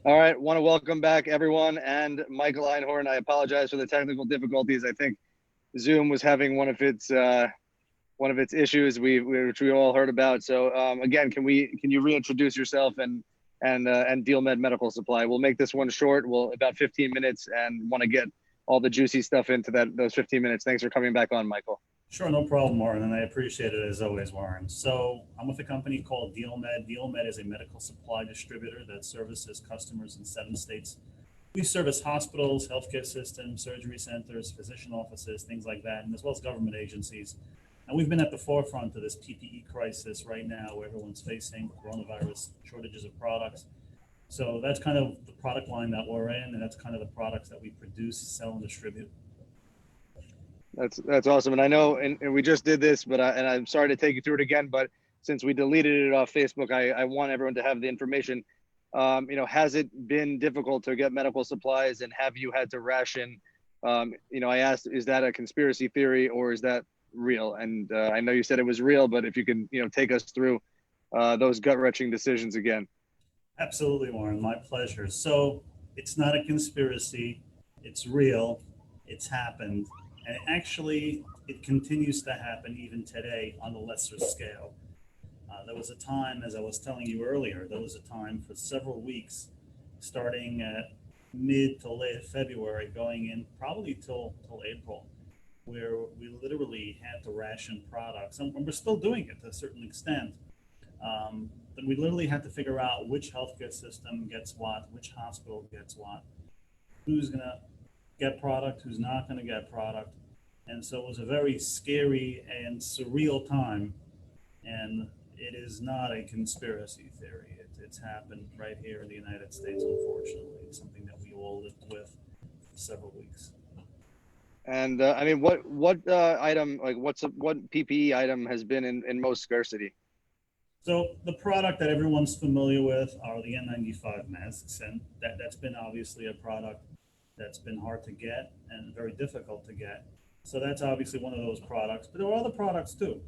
All right, want to welcome back everyone and Michael Einhorn. I apologize for the technical difficulties. I think Zoom was having one of its issues which we all heard about. So again, can you reintroduce yourself and Dealmed Medical Supply? We'll make this one short. We'll about 15 minutes and want to get all the juicy stuff into those 15 minutes. Thanks for coming back on, Michael. Sure, no problem, Warren, and I appreciate it as always, Warren. So I'm with a company called Dealmed. Dealmed is a medical supply distributor that services customers in 7 states. We service hospitals, healthcare systems, surgery centers, physician offices, things like that, and as well as government agencies. And we've been at the forefront of this PPE crisis right now, where everyone's facing coronavirus shortages of products. So that's kind of the product line that we're in, and that's kind of the products that we produce, sell, and distribute. That's awesome. And I know, and we just did this, but I'm sorry to take you through it again, but since we deleted it off Facebook, I want everyone to have the information. Has it been difficult to get medical supplies, and have you had to ration? I asked, is that a conspiracy theory or is that real? And I know you said it was real, but if you can, take us through those gut-wrenching decisions again. Absolutely, Warren. My pleasure. So it's not a conspiracy. It's real. It's happened. And actually, it continues to happen even today on a lesser scale. There was a time, as I was telling you earlier, there was a time for several weeks, starting at mid to late February, going in probably till April, where we literally had to ration products. And we're still doing it to a certain extent. But we literally had to figure out which healthcare system gets what, which hospital gets what, who's going to get product, who's not going to get product. And so it was a very scary and surreal time. And it is not a conspiracy theory. It's happened right here in the United States, unfortunately. It's something that we all lived with for several weeks. And what item, like what PPE item has been in most scarcity? So the product that everyone's familiar with are the N95 masks, and that's been obviously a product that's been hard to get and very difficult to get. So that's obviously one of those products, but there were other products too.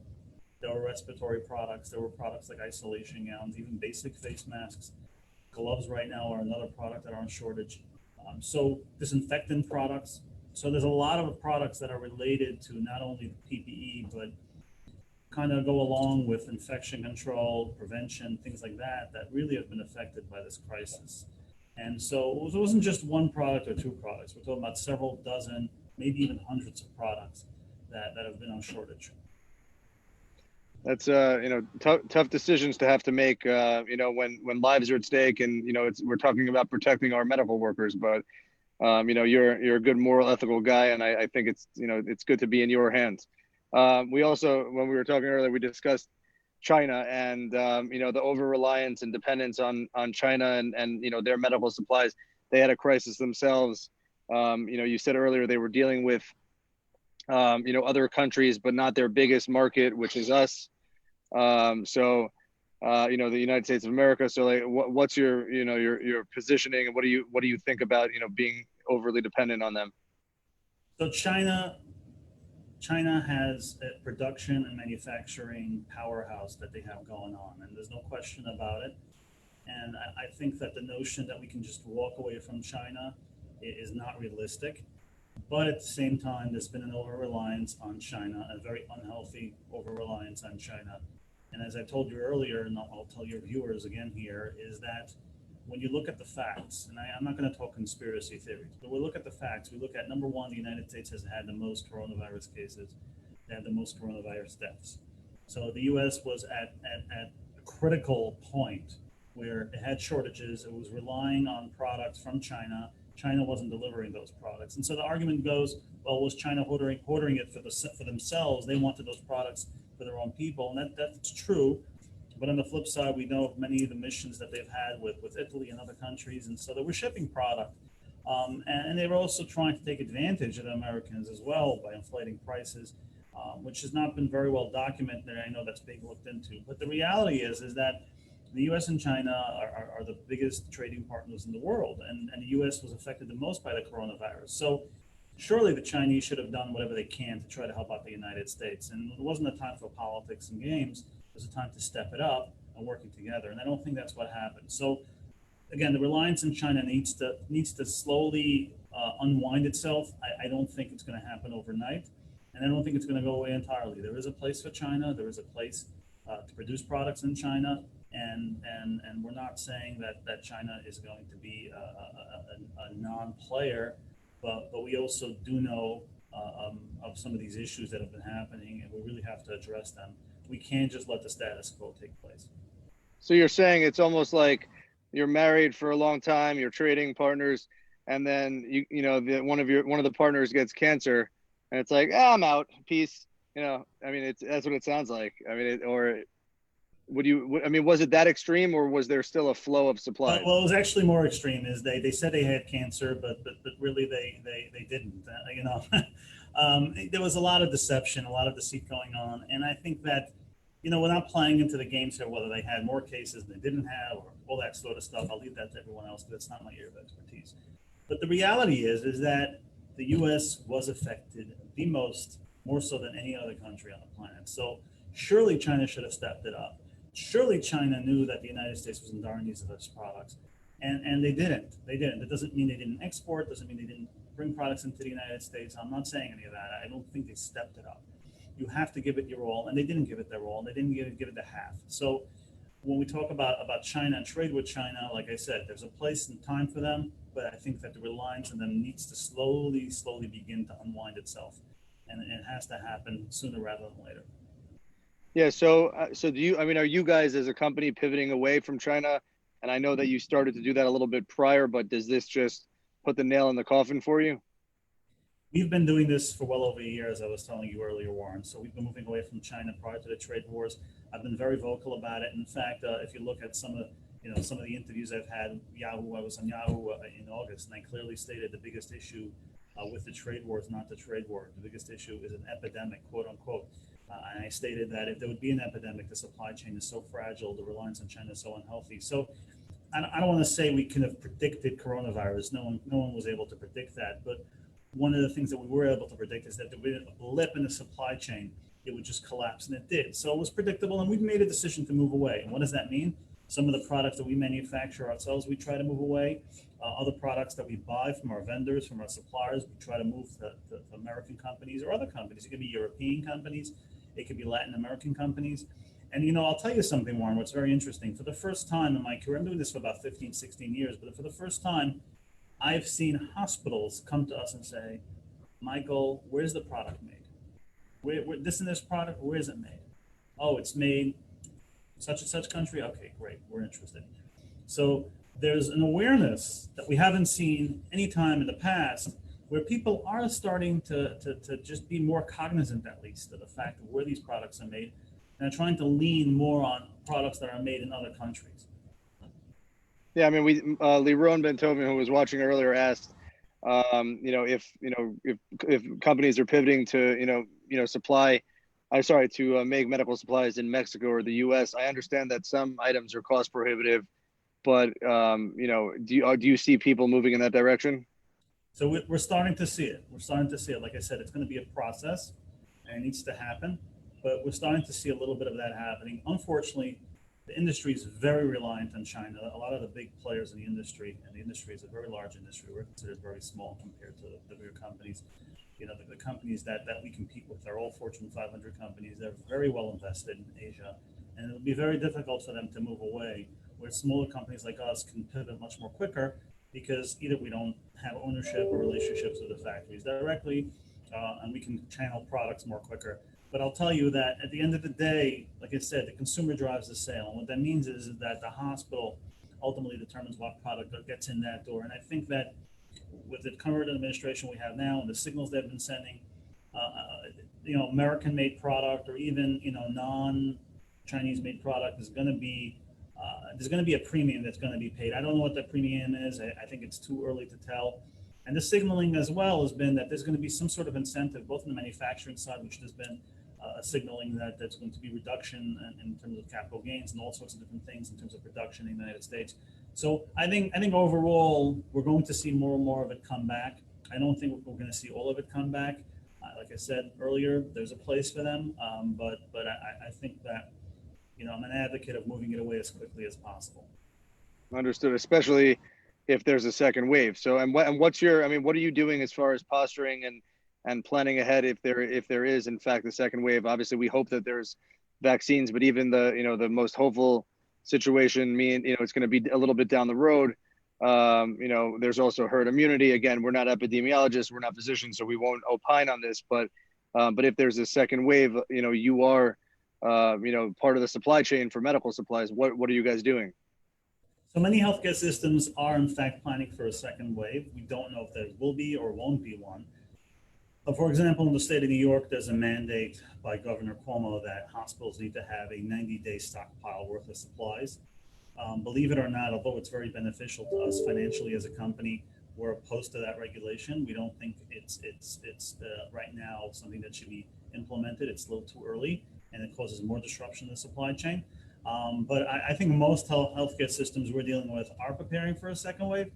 There were respiratory products, there were products like isolation gowns, even basic face masks. Gloves right now are another product that are on shortage. So disinfectant products. So there's a lot of products that are related to not only the PPE, but kind of go along with infection control, prevention, things like that, that really have been affected by this crisis. And so it wasn't just one product or two products. We're talking about several dozen, maybe even hundreds of products that have been on shortage. That's tough decisions to have to make. When lives are at stake, and we're talking about protecting our medical workers. But you're a good moral, ethical guy, and I think it's good to be in your hands. We also, when we were talking earlier, we discussed China and the over-reliance and dependence on China and their medical supplies. They had a crisis themselves. You said earlier they were dealing with other countries, but not their biggest market, which is us. The United States of America. So like, what's your positioning, and what do you think about being overly dependent on them? So China has a production and manufacturing powerhouse that they have going on, and there's no question about it. And I think that the notion that we can just walk away from China is not realistic. But at the same time, there's been an over-reliance on China, a very unhealthy over-reliance on China. And as I told you earlier, and I'll tell your viewers again here, is that when you look at the facts, and I'm not going to talk conspiracy theories, but we look at the facts. We look at, number one, the United States has had the most coronavirus cases. They had the most coronavirus deaths. So the U.S. was at a critical point where it had shortages. It was relying on products from China. China wasn't delivering those products. And so the argument goes, well, was China hoarding it for themselves? They wanted those products for their own people. And that's true. But on the flip side, we know of many of the missions that they've had with Italy and other countries. And so they were shipping product. And they were also trying to take advantage of the Americans as well by inflating prices, which has not been very well documented. I know that's being looked into. But the reality is that the U.S. and China are the biggest trading partners in the world, and the U.S. was affected the most by the coronavirus. So surely the Chinese should have done whatever they can to try to help out the United States. And it wasn't a time for politics and games. It was a time to step it up and working together. And I don't think that's what happened. So again, the reliance on China needs to slowly unwind itself. I don't think it's going to happen overnight, and I don't think it's going to go away entirely. There is a place for China. There is a place to produce products in China, and we're not saying that China is going to be a non-player, but we also do know of some of these issues that have been happening, and we really have to address them. We can't just let the status quo take place. So you're saying it's almost like you're married for a long time, you're trading partners, and then one of the partners gets cancer, and it's like, I'm out, peace. I mean, that's what it sounds like. I mean, or I mean, was it that extreme, or was there still a flow of supplies? Well, it was actually more extreme. Is they said they had cancer, but really they didn't. There was a lot of deception, a lot of deceit going on, and I think that we're not playing into the games here whether they had more cases than they didn't have or all that sort of stuff. I'll leave that to everyone else because it's not my area of expertise. But the reality is that the U.S. was affected the most, more so than any other country on the planet. So surely China should have stepped it up. Surely China knew that the United States was in dire need of its products, and they didn't. They didn't. It doesn't mean they didn't export. Doesn't mean they didn't bring products into the United States. I'm not saying any of that. I don't think they stepped it up. You have to give it your all, and they didn't give it their all, and they didn't give it the half. So when we talk about China and trade with China, like I said, there's a place and time for them, but I think that the reliance on them needs to slowly begin to unwind itself, and it has to happen sooner rather than later. Yeah. So do you? I mean, are you guys as a company pivoting away from China? And I know that you started to do that a little bit prior, but does this just put the nail in the coffin for you? We've been doing this for well over a year, as I was telling you earlier, Warren. So we've been moving away from China prior to the trade wars. I've been very vocal about it. In fact, if you look at some of the interviews I've had, Yahoo, I was on Yahoo in August, and I clearly stated the biggest issue with the trade war is not the trade war. The biggest issue is an epidemic, quote unquote. And I stated that if there would be an epidemic, the supply chain is so fragile, the reliance on China is so unhealthy. So I don't want to say we could have predicted coronavirus. No one was able to predict that, but one of the things that we were able to predict is that there would be a blip in the supply chain. It would just collapse, and it did. So it was predictable, and we've made a decision to move away. And what does that mean? Some of the products that we manufacture ourselves, we try to move away. Other products that we buy from our vendors, from our suppliers, we try to move to American companies or other companies. It could be European companies. It could be Latin American companies. And, I'll tell you something, Warren, what's very interesting. For the first time in my career, I'm doing this for about 15, 16 years, but for the first time, I've seen hospitals come to us and say, Michael, where's the product made? Where this and this product, where is it made? Oh, it's made such and such country? Okay, great, we're interested. So there's an awareness that we haven't seen any time in the past where people are starting to just be more cognizant, at least, of the fact of where these products are made and are trying to lean more on products that are made in other countries. Yeah, I mean, Liron Bentovim, who was watching earlier, asked, if companies are pivoting to, to make medical supplies in Mexico or the U.S. I understand that some items are cost prohibitive, but do you see people moving in that direction? So we're starting to see it. We're starting to see it. Like I said, it's going to be a process, and it needs to happen. But we're starting to see a little bit of that happening. Unfortunately, the industry is very reliant on China. A lot of the big players in the industry, and the industry is a very large industry. We're considered very small compared to the bigger companies. The companies that we compete with are all Fortune 500 companies. They're very well invested in Asia, and it'll be very difficult for them to move away, where smaller companies like us can pivot much more quicker because either we don't have ownership or relationships with the factories directly, and we can channel products more quicker. But I'll tell you that at the end of the day, like I said, the consumer drives the sale. And what that means is that the hospital ultimately determines what product gets in that door. And I think that with the current administration we have now and the signals they've been sending, American-made product or even, non-Chinese-made product is going to be, there's going to be a premium that's going to be paid. I don't know what that premium is. I think it's too early to tell. And the signaling as well has been that there's going to be some sort of incentive, both on the manufacturing side, which there's been signaling that there's going to be reduction in terms of capital gains and all sorts of different things in terms of production in the United States. So I think overall we're going to see more and more of it come back. I don't think we're going to see all of it come back. Like I said earlier, there's a place for them, but I think that I'm an advocate of moving it away as quickly as possible. Understood, especially if there's a second wave. So, and what's your, I mean, what are you doing as far as posturing and planning ahead if there is in fact a second wave? Obviously, we hope that there's vaccines, but even the the most hopeful situation, mean it's going to be a little bit down the road. There's also herd immunity. Again, we're not epidemiologists, we're not physicians, so we won't opine on this. But if there's a second wave, you are part of the supply chain for medical supplies. What are you guys doing? So many healthcare systems are in fact planning for a second wave. We don't know if there will be or won't be one. For example, in the state of New York, there's a mandate by Governor Cuomo that hospitals need to have a 90-day stockpile worth of supplies. Believe it or not, although it's very beneficial to us financially as a company, we're opposed to that regulation. We don't think it's right now something that should be implemented. It's a little too early, and it causes more disruption in the supply chain. But I think most healthcare systems we're dealing with are preparing for a second wave.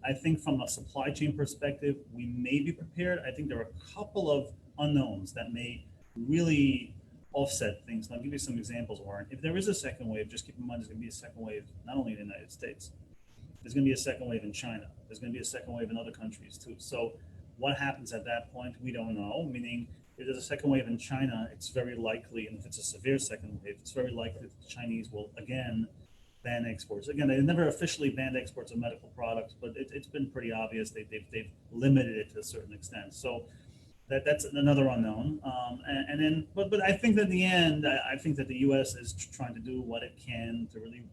I think from a supply chain perspective, we may be prepared. I think there are a couple of unknowns that may really offset things. And I'll give you some examples, Warren. If there is a second wave, just keep in mind there's going to be a second wave not only in the United States, there's going to be a second wave in China. There's going to be a second wave in other countries too. So what happens at that point, we don't know, meaning if there's a second wave in China, it's very likely, and if it's a severe second wave, it's very likely that the Chinese will again ban exports. Again, they never officially banned exports of medical products, but it's been pretty obvious they've limited it to a certain extent. So that's another unknown. But I think that in the end, I think that the U.S. is trying to do what it can to really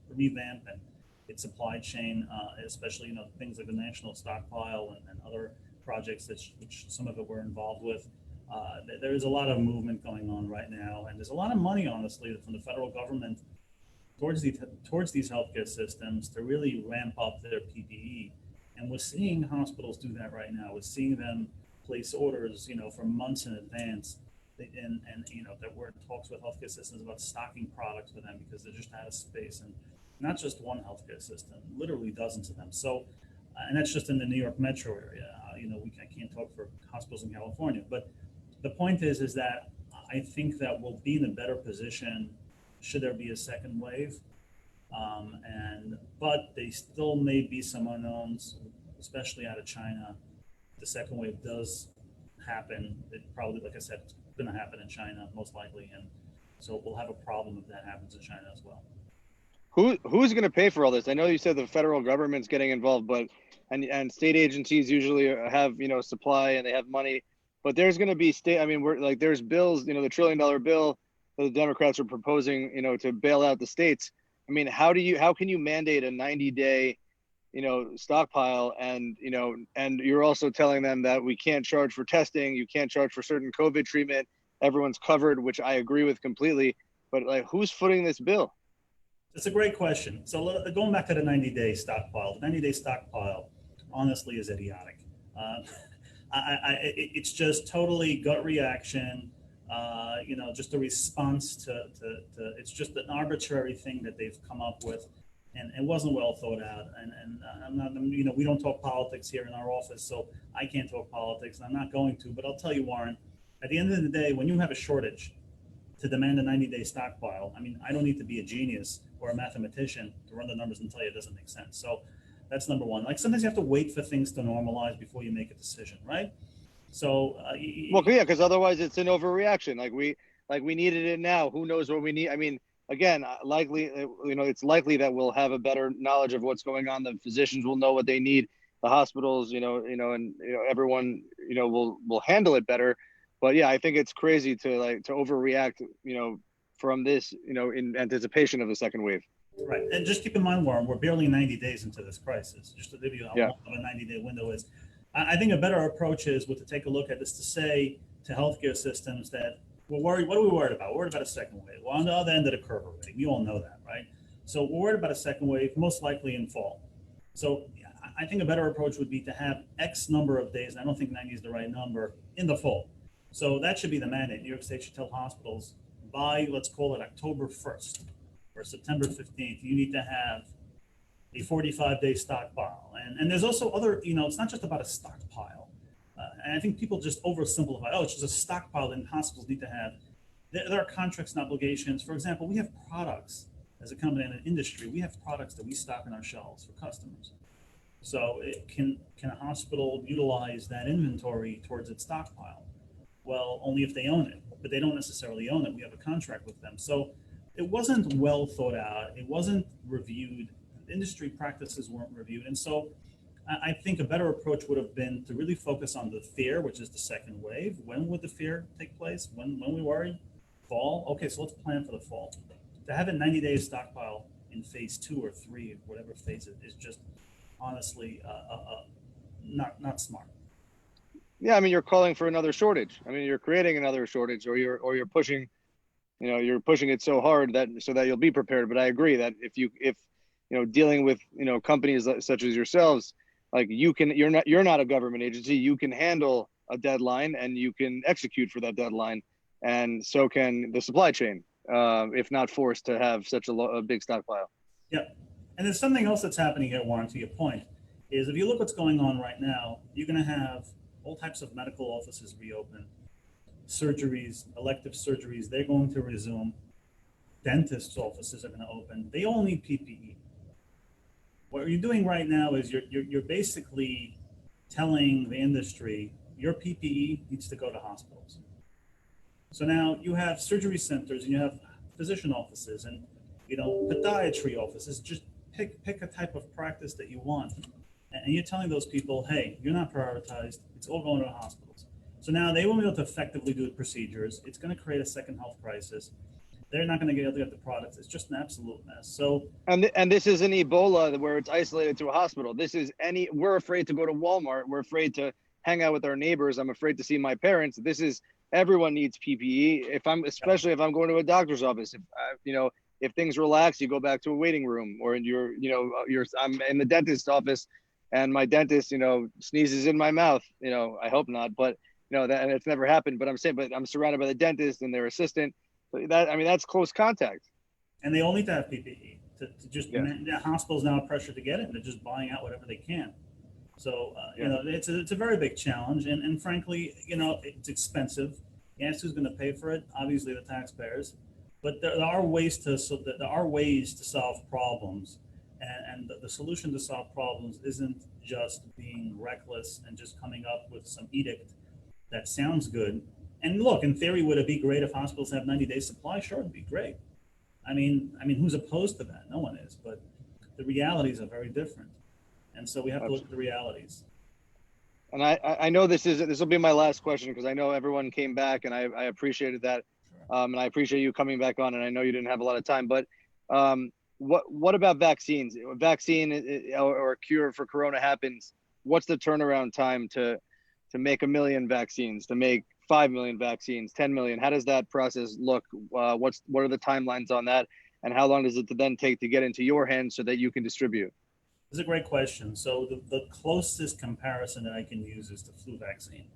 revamp and its supply chain, especially things like the national stockpile and other projects which some of it we're involved with. There is a lot of movement going on right now, and there's a lot of money, honestly, from the federal government towards these healthcare systems to really ramp up their PPE. And we're seeing hospitals do that right now. We're seeing them place orders, for months in advance, and that we're in talks with healthcare systems about stocking products for them because they're just out of space, and not just one healthcare system, literally dozens of them. So, and that's just in the New York metro area. I can't talk for hospitals in California, but the point is that I think that we'll be in a better position should there be a second wave. But there still may be some unknowns, especially out of China. The second wave does happen. It probably, like I said, it's going to happen in China most likely, and so we'll have a problem if that happens in China as well. Who's going to pay for all this? I know you said the federal government's getting involved, but and state agencies usually have supply and they have money, but there's going to be state. I mean, we're like there's bills, the $1 trillion bill that the Democrats are proposing, to bail out the states. I mean, how can you mandate a 90-day, stockpile, and you're also telling them that we can't charge for testing, you can't charge for certain COVID treatment, everyone's covered, which I agree with completely, but like who's footing this bill? It's a great question. So going back to the 90-day stockpile, the 90-day stockpile, honestly, is idiotic. It's just totally gut reaction. Just a response to it's just an arbitrary thing that they've come up with, and it wasn't well thought out. And I'm not, we don't talk politics here in our office, so I can't talk politics, and I'm not going to. But I'll tell you, Warren, at the end of the day, when you have a shortage, to demand a 90-day stockpile, I mean, I don't need to be a genius or a mathematician to run the numbers and tell you it doesn't make sense. So that's number one. Like sometimes you have to wait for things to normalize before you make a decision, right? So well, yeah, because otherwise it's an overreaction. Like we needed it now. Who knows what we need? I mean, again, likely, it's likely that we'll have a better knowledge of what's going on. The physicians will know what they need. The hospitals, and everyone, will handle it better. But yeah, I think it's crazy to overreact, from this, in anticipation of a second wave. Right, and just keep in mind, Warren, we're barely 90 days into this crisis. Just to give you how long of a 90-day window is. I think a better approach is to take a look at this to say to healthcare systems that we're worried. What are we worried about? We're worried about a second wave. We're on the other end of the curve already. We all know that, right? So we're worried about a second wave, most likely in fall. So I think a better approach would be to have X number of days. I don't think 90 is the right number in the fall. So that should be the mandate. New York State should tell hospitals by, let's call it October 1st or September 15th, you need to have a 45-day stockpile. And there's also other, it's not just about a stockpile. And I think people just oversimplify, it's just a stockpile that hospitals need to have. There are contracts and obligations. For example, we have products as a company and an industry, we have products that we stock on our shelves for customers. So can a hospital utilize that inventory towards its stockpile? Well, only if they own it, but they don't necessarily own it. We have a contract with them. So it wasn't well thought out. It wasn't reviewed. Industry practices weren't reviewed. And so I think a better approach would have been to really focus on the fear, which is the second wave. When would the fear take place? When we worried? Fall? Okay, so let's plan for the fall. To have a 90-day stockpile in phase 2 or 3, whatever phase it is, just honestly not smart. Yeah, I mean, you're calling for another shortage. I mean, you're creating another shortage, or you're pushing, you're pushing it so hard that you'll be prepared. But I agree that if dealing with companies such as yourselves, like you're not a government agency. You can handle a deadline and you can execute for that deadline, and so can the supply chain, if not forced to have such a big stockpile. Yeah, and there's something else that's happening here, Warren. To your point, is if you look what's going on right now, you're going to have all types of medical offices reopen, surgeries, elective surgeries, they're going to resume. Dentists' offices are going to open. They all need PPE. What you're doing right now is you're basically telling the industry your PPE needs to go to hospitals. So now you have surgery centers and you have physician offices and podiatry offices. Just pick a type of practice that you want. And you're telling those people, hey, you're not prioritized. It's all going to the hospitals. So now they won't be able to effectively do the procedures. It's going to create a second health crisis. They're not going to be able to get the products. It's just an absolute mess. So and this isn't Ebola where it's isolated to a hospital. This is we're afraid to go to Walmart. We're afraid to hang out with our neighbors. I'm afraid to see my parents. This is everyone needs PPE. Especially if I'm going to a doctor's office. If things relax, you go back to a waiting room, or I'm in the dentist's office. And my dentist, sneezes in my mouth. I hope not, but that it's never happened. But I'm surrounded by the dentist and their assistant. That's close contact. And they all need to have PPE to just. The hospitals now are pressured to get it, and they're just buying out whatever they can. So it's a very big challenge, and frankly, it's expensive. Yes, who's going to pay for it? Obviously, the taxpayers. But there are ways to solve problems. And the solution to solve problems isn't just being reckless and just coming up with some edict that sounds good. And look, in theory, would it be great if hospitals have 90-day supply? Sure, it'd be great. I mean, who's opposed to that? No one is. But the realities are very different, and so we have to look at the realities. And I know this will be my last question, because I know everyone came back, and I appreciated that, sure. And I appreciate you coming back on. And I know you didn't have a lot of time, but. What about vaccines? A vaccine or a cure for Corona happens. What's the turnaround time to make 1 million vaccines, to make 5 million vaccines, 10 million? How does that process look? What are the timelines on that? And how long does it then take to get into your hands so that you can distribute? It's a great question. So the closest comparison that I can use is the flu vaccine.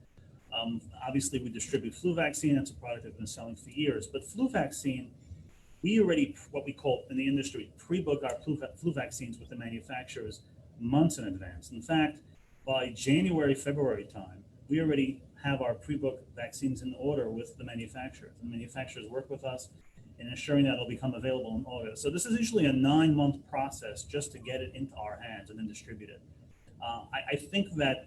Obviously, we distribute flu vaccine. That's a product that's been selling for years. But flu vaccine, we already, what we call in the industry, pre-book our flu vaccines with the manufacturers months in advance. In fact, by January, February time, we already have our pre-book vaccines in order with the manufacturers. The manufacturers work with us in ensuring that it'll become available in August. So this is usually a 9-month process just to get it into our hands and then distribute it. I think that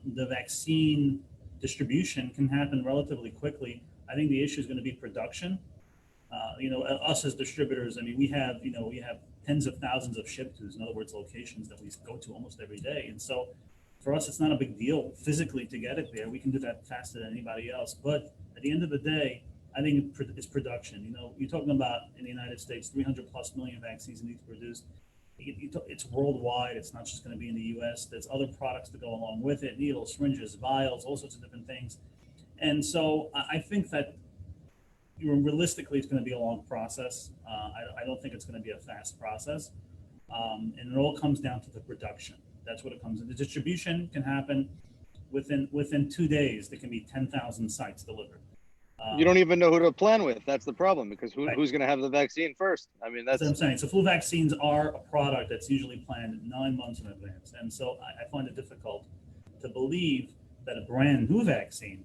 the vaccine distribution can happen relatively quickly. I think the issue is going to be production. Us as distributors, we have tens of thousands of ship-tos, in other words, locations that we go to almost every day. And so for us, it's not a big deal physically to get it there. We can do that faster than anybody else. But at the end of the day, I think it's production. You're talking about, in the United States, 300 plus million vaccines need to be produced. It's worldwide. It's not just going to be in the US. There's other products to go along with it, needles, syringes, vials, all sorts of different things. And so I think that realistically, it's going to be a long process. I don't think it's going to be a fast process. And it all comes down to the production. That's what it comes in. The distribution can happen within 2 days. There can be 10,000 sites delivered. You don't even know who to plan with. That's the problem, because who's going to have the vaccine first? That's what I'm saying. So flu vaccines are a product that's usually planned 9 months in advance. And so I find it difficult to believe that a brand new vaccine,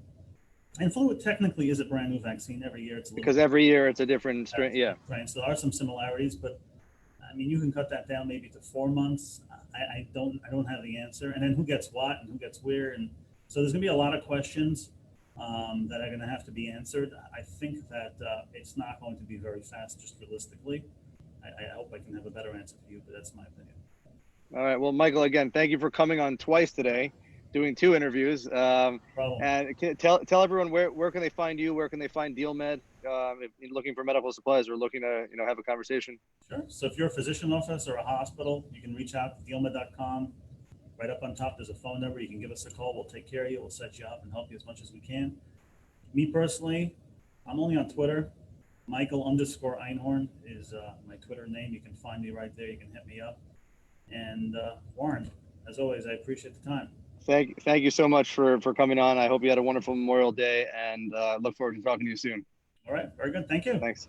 and flu technically is a brand new vaccine every year. Because every year it's a different strain. Yeah. Right. So there are some similarities, but I mean, you can cut that down maybe to 4 months. I don't have the answer. And then who gets what and who gets where, and so there's going to be a lot of questions that are going to have to be answered. I think that it's not going to be very fast, just realistically. I hope I can have a better answer for you, but that's my opinion. All right. Well, Michael, again, thank you for coming on twice today, doing 2 interviews. And tell everyone where can they find you? Where can they find Dealmed? If you're looking for medical supplies or looking to have a conversation. Sure. So if you're a physician office or a hospital, you can reach out to dealmed.com. Right up on top, there's a phone number. You can give us a call. We'll take care of you. We'll set you up and help you as much as we can. Me personally, I'm only on Twitter. Michael_Einhorn is my Twitter name. You can find me right there. You can hit me up. And Warren, as always, I appreciate the time. Thank you so much for coming on. I hope you had a wonderful Memorial Day, and look forward to talking to you soon. All right. Very good. Thank you. Thanks.